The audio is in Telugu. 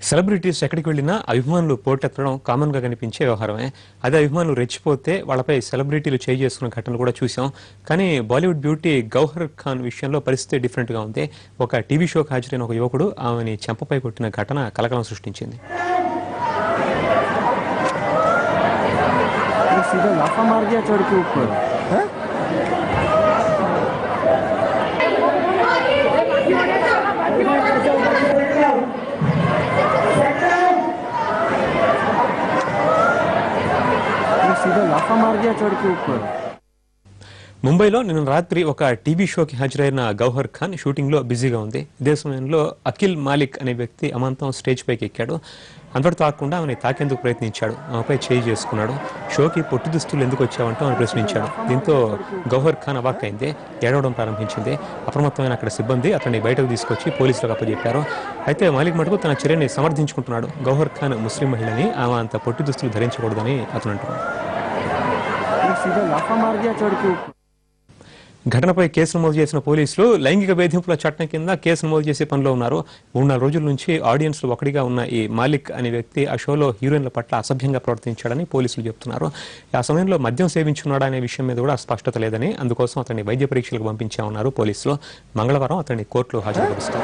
సెలబ్రిటీస్ ఎక్కడికి వెళ్ళినా అభిమానులు పోటెత్తడం కామన్ గా కనిపించే వ్యవహారమే. అదే అభిమానులు రెచ్చిపోతే వాళ్ళపై సెలబ్రిటీలు చేయి చేసుకున్న ఘటనలు కూడా చూసాం. కానీ బాలీవుడ్ బ్యూటీ గౌహర్ ఖాన్ విషయంలో పరిస్థితి డిఫరెంట్ గా ఉంది. ఒక టీవీ షోకి హాజరైన ఒక యువకుడు ఆమెని చెంపపై కొట్టిన ఘటన కలకలం సృష్టించింది. ముంబైలో నిన్న రాత్రి ఒక టీవీ షోకి హాజరైన గౌహర్ ఖాన్ షూటింగ్ లో బిజీగా ఉంది. ఇదే సమయంలో అఖిల్ మాలిక్ అనే వ్యక్తి అమాంతం స్టేజ్ పైకి ఎక్కాడు. అంతటి తాకుండా ఆమెను తాకేందుకు ప్రయత్నించాడు. ఆమెపై చేయి చేసుకున్నాడు. షోకి పొట్టి దుస్తులు ఎందుకు వచ్చావంటూ ఆమె ప్రశ్నించాడు. దీంతో గౌహర్ ఖాన్ అవాక్కైంది. ఏడవడం ప్రారంభించింది. అప్రమత్తమైన అక్కడ సిబ్బంది అతన్ని బయటకు తీసుకొచ్చి పోలీసులకు అప్పచెప్పారు. అయితే మాలిక్ మటుకు తన చర్యని సమర్థించుకుంటున్నాడు. గౌహర్ ఖాన్ ముస్లిం మహిళని, ఆమె అంత పొట్టి దుస్తులు ధరించకూడదని అతను అంటున్నాడు. ఘటనపై కేసు నమోదు చేసిన పోలీసులు లైంగిక వేధింపుల చట్టం కింద కేసు నమోదు చేసే పనిలో ఉన్నారు. 3-4 రోజుల నుంచి ఆడియన్స్ లో ఒకటిగా ఉన్న ఈ మాలిక్ అనే వ్యక్తి ఆ షోలో హీరోయిన్ల పట్ల అసభ్యంగా ప్రవర్తించాడని పోలీసులు చెబుతున్నారు. ఆ సమయంలో మద్యం సేవించున్నాడా అనే విషయం మీద కూడా స్పష్టత లేదని, అందుకోసం అతన్ని వైద్య పరీక్షలకు పంపించామన్నారు పోలీసులు. మంగళవారం అతన్ని కోర్టులో హాజరుపరుస్తారు.